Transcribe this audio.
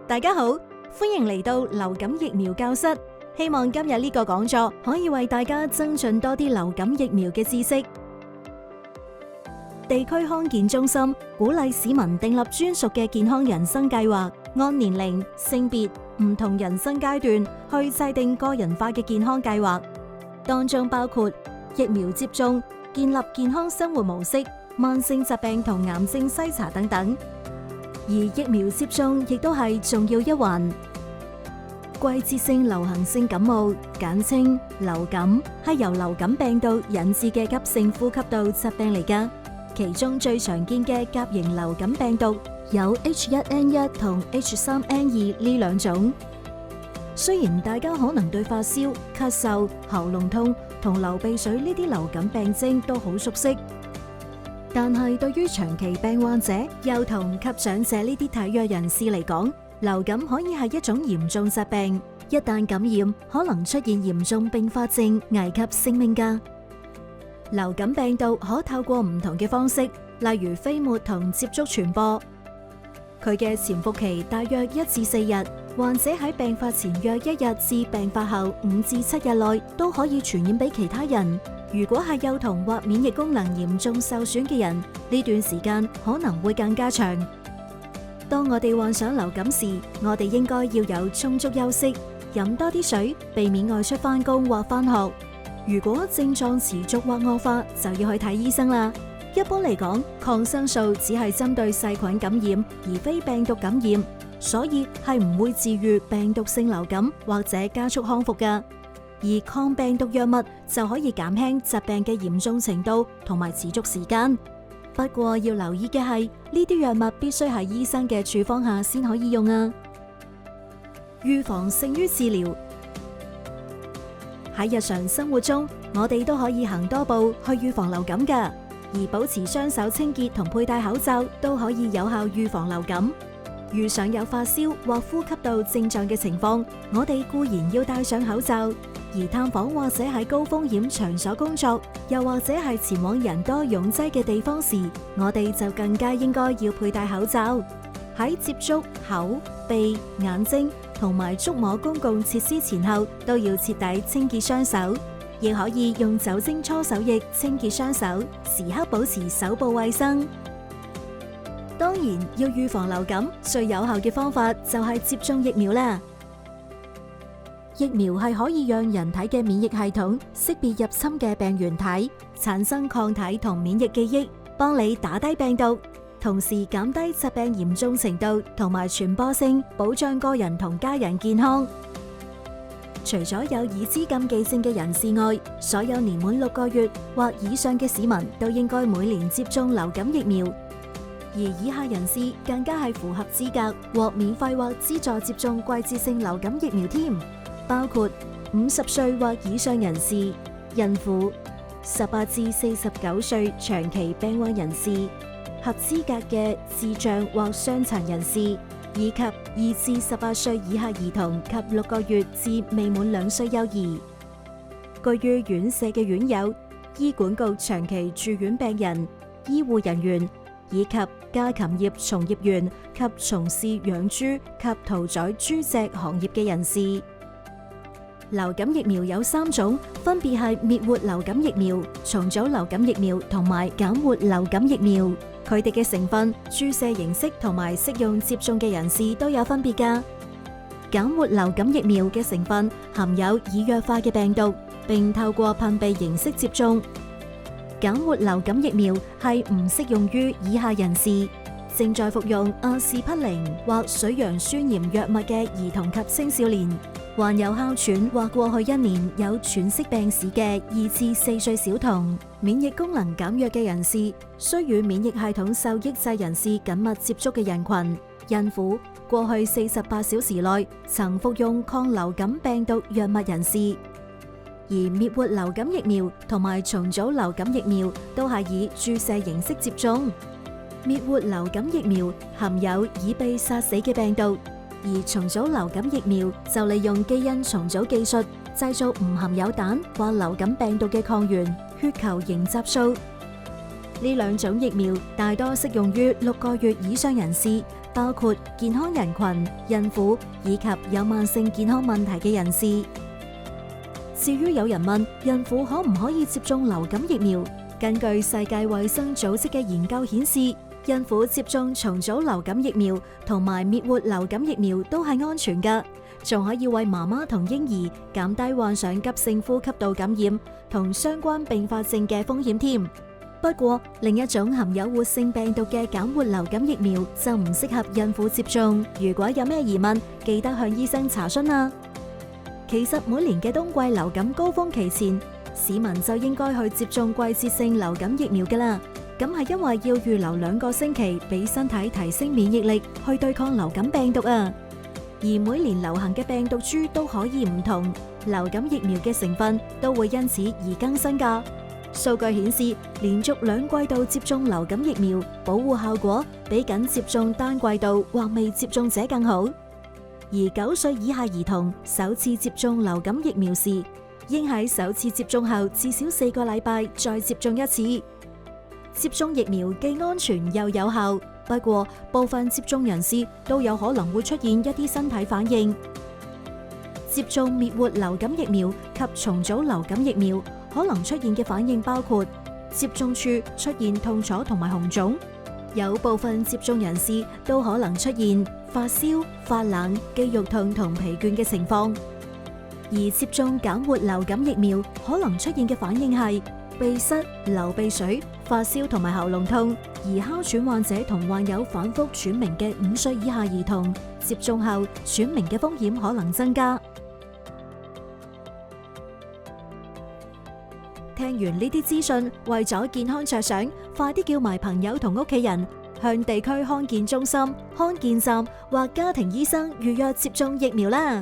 大家好，歡迎嚟到流感疫苗教室。希望今日呢個講座可以為大家增進多啲流感疫苗嘅知識。地區康健中心鼓勵市民訂立專屬嘅健康人生計劃，按年齡、性別、唔同人生階段去制定個人化嘅健康計劃，當中包括疫苗接種、建立健康生活模式、慢性疾病同癌症篩查等等。而疫苗接種亦都係重要一環。季節性流行性感冒，簡稱流感，係由流感病毒引致嘅急性呼吸道疾病嚟㗎。其中最常見嘅甲型流感病毒有 H1N1 同 H3N2 呢兩種。雖然大家可能對發燒、咳嗽、喉嚨痛同流鼻水呢啲流感病徵都好熟悉，但係對於長期病患者、幼童及長者呢啲體弱人士嚟講，流感可以係一種嚴重疾病，一旦感染，可能出現嚴重併發症，危及性命㗎。流感病毒可透過唔同嘅方式，例如飛沫同接觸傳播。佢嘅潛伏期大約1至4日，患者喺病發前約1日至病發後5至7日內都可以傳染俾其他人。如果係幼童或免疫功能嚴重受損嘅人，呢段時間可能會更加長。當我哋患上流感時，我哋應該要有充足休息，飲多啲水，避免外出返工或返學。如果症狀持續或惡化，就要去睇醫生啦。一般嚟講，抗生素只係針對細菌感染，而非病毒感染，所以係唔會治癒病毒性流感或者加速康復㗎。而抗病毒藥物就可以減輕疾病嘅嚴重程度同埋持續時間。不過要留意嘅係，呢啲藥物必須喺醫生嘅處方下先可以用啊。預防勝於治療。喺日常生活中，我哋都可以行多步去預防流感㗎，而保持雙手清潔同佩戴口罩都可以有效預防流感。遇上有發燒或呼吸道症狀嘅情況，我哋固然要戴上口罩，而探訪或者喺高風險場所工作，又或者係前往人多擁擠嘅地方時，我哋就更加應該要佩戴口罩。喺接觸口、鼻、眼睛同埋觸摸公共設施前後，都要徹底清潔雙手，亦可以用酒精搓手液清潔雙手，時刻保持手部衛生。當然，要預防流感，最有效嘅方法就係接種疫苗啦。疫苗係可以讓人體嘅免疫系統識別入侵嘅病原體，產生抗體同免疫記憶，幫你打低病毒，同時減低疾病嚴重程度同埋傳播性，保障個人同家人健康。除咗有已知禁忌症嘅人士外，所有年滿6個月或以上嘅市民都應該每年接種流感疫苗。而以下人士更加係符合資格獲免費或資助接種季節性流感疫苗添，包括50歲或以上人士、孕婦、18至49歲長期病患人士、合資格嘅智障或傷殘人士，以及2至18歲以下兒童及6個月至未滿2歲幼兒。居於院舍嘅院友、醫管局長期住院病人、醫護人員，以及家禽業從業員及從事養豬及屠宰豬隻行業嘅人士。流感疫苗有3種，分別係滅活流感疫苗、重組流感疫苗同埋減活流感疫苗。佢哋嘅成分、注射形式同埋適用接種嘅人士都有分別㗎。減活流感疫苗嘅成分含有已氧化嘅病毒，並透過噴鼻形式接種。減活流感疫苗係唔適用於以下人士：正在服用阿士匹靈或水楊酸鹽藥物嘅兒童及青少年，患有哮喘或過去1年有喘息病史嘅2至4歲小童，免疫功能減弱嘅人士，需與免疫系統受抑制人士緊密接觸嘅人群，孕婦，過去48小時內曾服用抗流感病毒藥物人士。而滅活流感疫苗同埋重組流感疫苗都係以注射形式接種。滅活流感疫苗含有已被殺死嘅病毒，而重組流感疫苗就利用基因重組技術製造唔含有蛋或流感病毒嘅抗原血球凝集素。呢兩種疫苗大多適用於6個月以上人士，包括健康人群、孕婦以及有慢性健康問題嘅人士。至於有人問孕婦可唔可以接種流感疫苗，根據世界衛生組織嘅研究顯示，孕婦接種重組流感疫苗同埋滅活流感疫苗都係安全㗎，仲可以為媽媽同嬰兒減低患上急性呼吸道感染同相關併發症嘅風險添。不過，另一種含有活性病毒嘅減活流感疫苗就唔適合孕婦接種。如果有咩疑問，記得向醫生查詢啊。其實每年嘅冬季流感高峰期前，市民就應該去接種季節性流感疫苗㗎啦。咁係因為要預留2個星期俾身體提升免疫力去對抗流感病毒啊。而每年流行嘅病毒株都可以唔同，流感疫苗嘅成分都會因此而更新㗎。數據顯示，連續2季度接種流感疫苗，保護效果比僅接種單季度或未接種者更好。而9歲以下兒童首次接種流感疫苗時，應喺首次接種後至少4個禮拜再接種一次。接種疫苗既安全又有效，不過部分接種人士都有可能會出現一啲身體反應。接種滅活流感疫苗及重組流感疫苗可能出現嘅反應包括接種處出現痛楚同埋紅腫，有部分接種人士都可能出現發燒、發冷、肌肉痛同疲倦嘅情況。而接種減活流感疫苗可能出現嘅反應係鼻塞、流鼻水、發燒同埋喉嚨痛。而哮喘患者同患有反覆喘鳴嘅5歲以下兒童接種後，喘鳴嘅風險可能增加。聽完呢啲資訊，為咗健康着想，快啲叫埋朋友同屋企人向地區康健中心、康健站或家庭醫生預約接種疫苗啦！